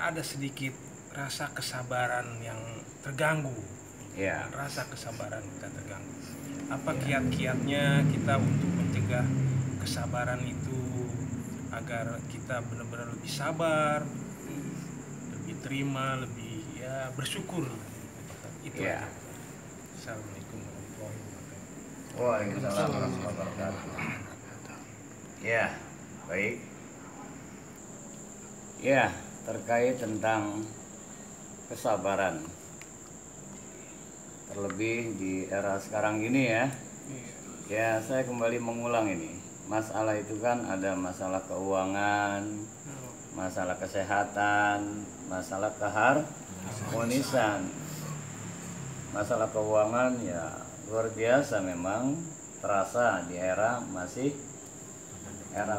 ada sedikit rasa kesabaran yang terganggu. Ya. Rasa kesabaran kita terganggu. Apa kiat-kiatnya kita untuk mencegah kesabaran itu agar kita benar-benar lebih sabar, lebih terima, lebih ya bersyukur. Itu Ya. aja. Assalamualaikum warahmatullahi wabarakatuh. Waalaikumsalam warahmatullahi wabarakatuh. Ya, baik. Ya, terkait tentang kesabaran. Terlebih di era sekarang ini ya. Ya, saya kembali mengulang ini. Masalah itu kan ada masalah keuangan, masalah kesehatan, masalah keharmonisan. Masalah keuangan ya luar biasa memang terasa di era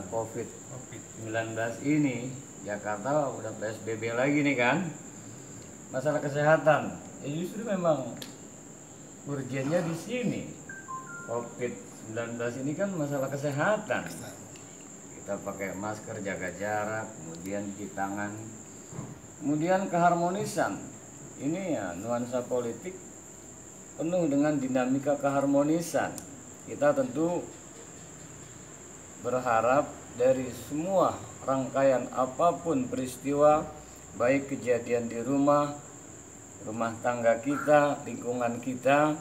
COVID-19 ini. Jakarta udah PSBB lagi nih kan. Masalah kesehatan ya justru memang urgennya di sini. COVID-19 ini kan masalah kesehatan. Kita pakai masker, jaga jarak, kemudian cuci tangan, kemudian keharmonisan. Ini ya nuansa politik penuh dengan dinamika keharmonisan. Kita tentu berharap dari semua rangkaian apapun peristiwa, baik kejadian di rumah tangga kita, lingkungan kita,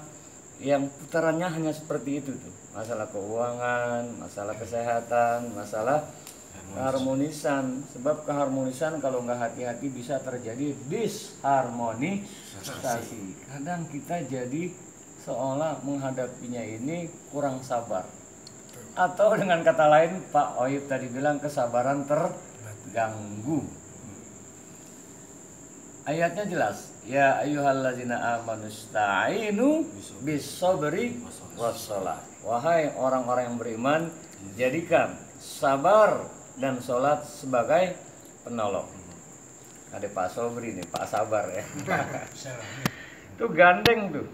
yang putarannya hanya seperti itu tuh. Masalah keuangan, masalah kesehatan, masalah keharmonisan. Sebab keharmonisan kalau nggak hati-hati bisa terjadi disharmonisasi. Kadang kita jadi seolah menghadapinya ini kurang sabar. Atau dengan kata lain Pak Oyib tadi bilang kesabaran terganggu. Ayatnya jelas. Ya ayyuhallazina amanu sta'inu bis-sabri was-shalah. Wahai orang-orang yang beriman, jadikan sabar dan sholat sebagai penolong. Ada Pak Sobri nih, Pak Sabar ya. Itu gandeng tuh.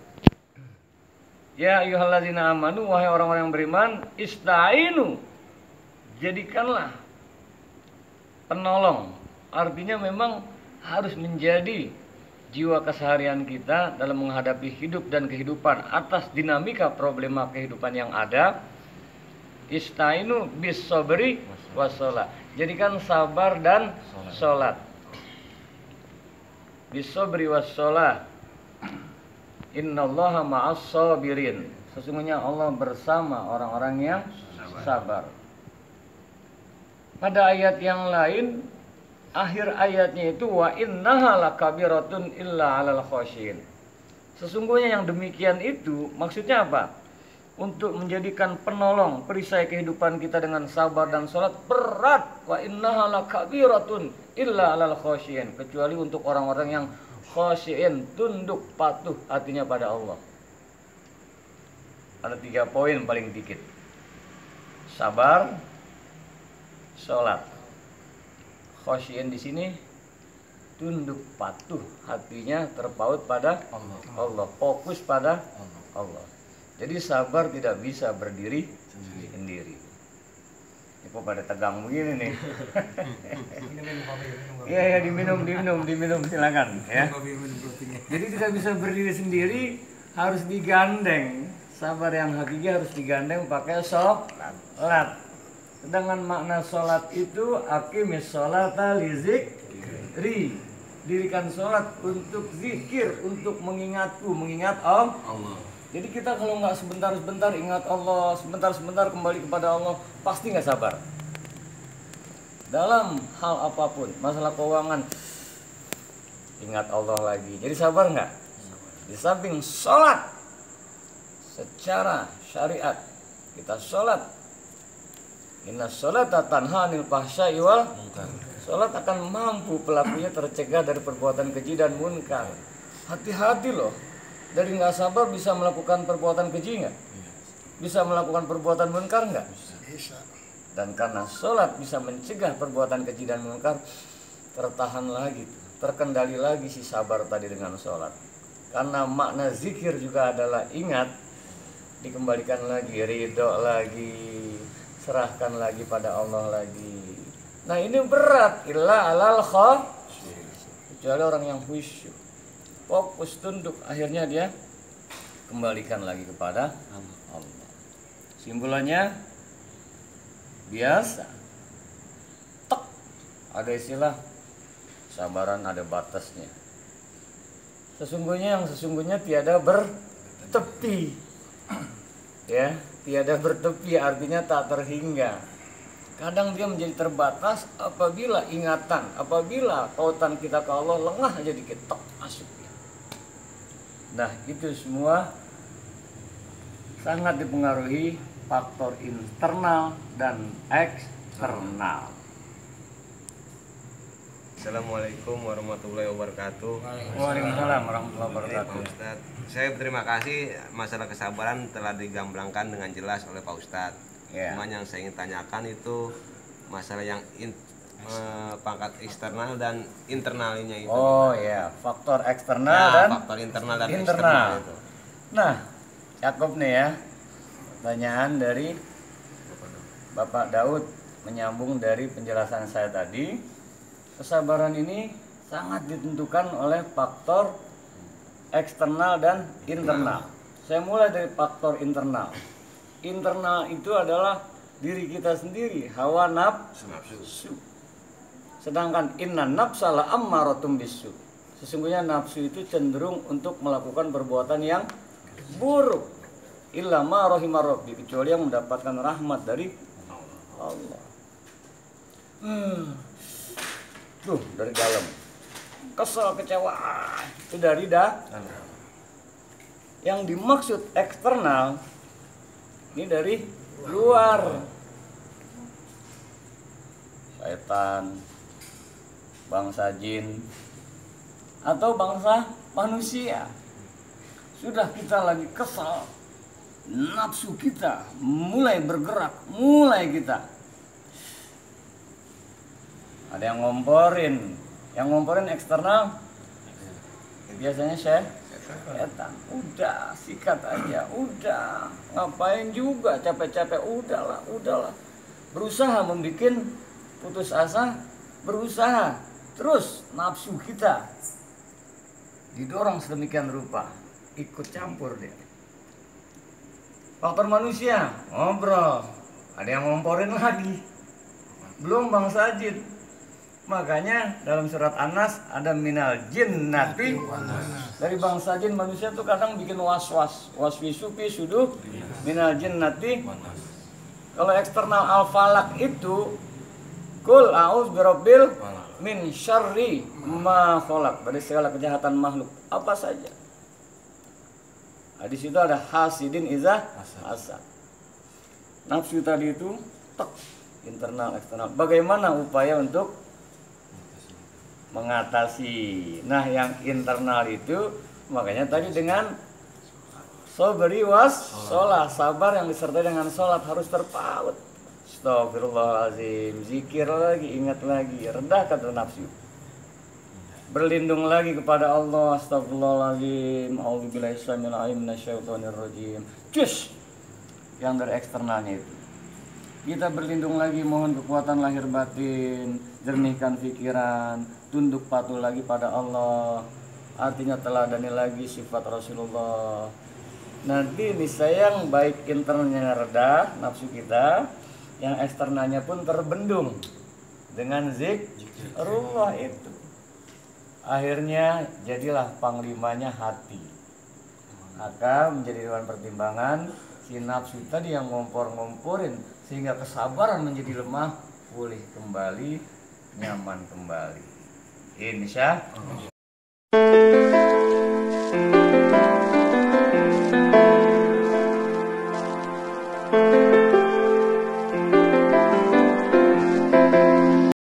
Ya ayyuhallazina amanu, wahai orang-orang yang beriman, ista'inu, jadikanlah penolong. Artinya memang harus menjadi jiwa keseharian kita dalam menghadapi hidup dan kehidupan atas dinamika problema kehidupan yang ada. Istainu bis sabri wassalah. Jadikan sabar dan sholat. Bis sabri wassalah. Innallaha ma'as sabirin. Sesungguhnya Allah bersama orang-orang yang sabar. Pada ayat yang lain, akhir ayatnya itu wa innaha lakabiratun illa 'alal khasyin. Sesungguhnya yang demikian itu maksudnya apa? Untuk menjadikan penolong perisai kehidupan kita dengan sabar dan sholat berat. Wa innaha lakabiratun illa 'alal khasyin, kecuali untuk orang-orang yang khasyin, tunduk patuh hatinya pada Allah. Ada 3 poin paling dikit. Sabar, sholat. Khasyin di sini tunduk patuh, hatinya terpaut pada Allah, fokus pada Allah. Jadi sabar tidak bisa berdiri sendiri. Ini kok pada tegang begini nih. Iya ya, diminum silakan ya. Jadi tidak bisa berdiri sendiri, harus digandeng. Sabar yang hakiki harus digandeng pakai sholat. Sedangkan makna sholat itu aqimis sholata lizikri, dirikan sholat untuk zikir, untuk mengingatku, mengingat Allah. Jadi kita kalau nggak sebentar-sebentar ingat Allah, sebentar-sebentar kembali kepada Allah, pasti nggak sabar. Dalam hal apapun, masalah keuangan, ingat Allah lagi. Jadi sabar nggak? Di samping sholat secara syariat, kita sholat. Inna sholata tanha 'anil fahsya'i wal munkar. Salat akan mampu pelakunya tercegah dari perbuatan keji dan munkar. Hati-hati loh. Dari nggak sabar bisa melakukan perbuatan keji nggak? Bisa melakukan perbuatan munkar nggak? Bisa. Dan karena salat bisa mencegah perbuatan keji dan munkar, tertahan lagi, terkendali lagi si sabar tadi dengan salat. Karena makna zikir juga adalah ingat, dikembalikan lagi, ridho lagi, serahkan lagi pada Allah lagi. Nah ini berat, illa alal khasyin. kecuali orang yang khusyuk, fokus, tunduk, akhirnya dia kembalikan lagi kepada Allah. Simbolannya biasa, tek, ada istilah sabaran ada batasnya. Sesungguhnya tiada bertepi, ya, tiada bertepi artinya tak terhingga. Kadang dia menjadi terbatas apabila ingatan, apabila pautan kita ke Allah lengah aja dikit, tek, masuk. Nah, itu semua sangat dipengaruhi faktor internal dan eksternal. Assalamualaikum warahmatullahi wabarakatuh. Waalaikumsalam warahmatullahi Pak wabarakatuh. Ustadz, saya berterima kasih masalah kesabaran telah digambarkan dengan jelas oleh Pak Ustadz. Ya. Cuman yang saya ingin tanyakan itu masalah yang pangkat eksternal dan internalnya itu. Oh ya, faktor eksternal Nah, dan faktor internal dan internal. eksternal itu. Nah, cakep nih ya. Pertanyaan dari Bapak Daud menyambung dari penjelasan saya tadi. Kesabaran ini sangat ditentukan oleh faktor eksternal dan internal. Saya mulai dari faktor internal. Internal itu adalah diri kita sendiri, hawa nafsu. Sedangkan inna nafsa la ammaratum bisu. Sesungguhnya nafsu itu cenderung untuk melakukan perbuatan yang buruk. Illa ma rahimar rabbi, kecuali yang mendapatkan rahmat dari Allah. Tuh, dari dalam. Kesel, kecewa, itu dari dalam. Yang dimaksud eksternal ini dari luar. Setan, bangsa jin, atau bangsa manusia. Sudah kita lagi kesal, nafsu kita mulai bergerak, mulai kita. Ada yang ngomporin eksternal. Biasanya setan. Udah, sikat aja, udah. Ngapain juga capek-capek, udahlah. Berusaha membuat putus asa, berusaha. Terus nafsu kita didorong sedemikian rupa, ikut campur dia. Faktor manusia, ngobrol. Ada yang ngomporin lagi. Belum bangsa jin. Makanya dalam surat An-Nas ada minal jinnati. Dari bangsa jin manusia tuh kadang bikin was-was. Waswisu fi suduh minal jinnati. Kalau eksternal al-falak itu kul a'udzu birabbil min syarri ma khalaq, dari segala kejahatan makhluk apa saja. Di situ ada hasidin iza hasad. Nafsu tadi itu tek, internal eksternal. Bagaimana upaya untuk mengatasi? Nah, yang internal itu makanya tadi dengan sabri was sholat, sabar yang disertai dengan sholat harus terpaut. Astagfirullahaladzim, zikir lagi, ingat lagi, rendahkan nafsu, berlindung lagi kepada Allah. Astagfirullahaladzim, a'udzubillahi minasyaitonir rajim. Cus, yang dari eksternalnya itu kita berlindung lagi, mohon kekuatan lahir batin, jernihkan pikiran, tunduk patuh lagi pada Allah. Artinya teladani lagi sifat Rasulullah. Nanti niscaya yang baik internalnya reda nafsu kita, yang eksternalnya pun terbendung dengan zikrullah itu. Akhirnya jadilah panglimanya hati. Maka menjadi dewan pertimbangan si nafsu tadi yang ngompor-ngomporin, sehingga kesabaran menjadi lemah, pulih kembali, nyaman kembali. Insya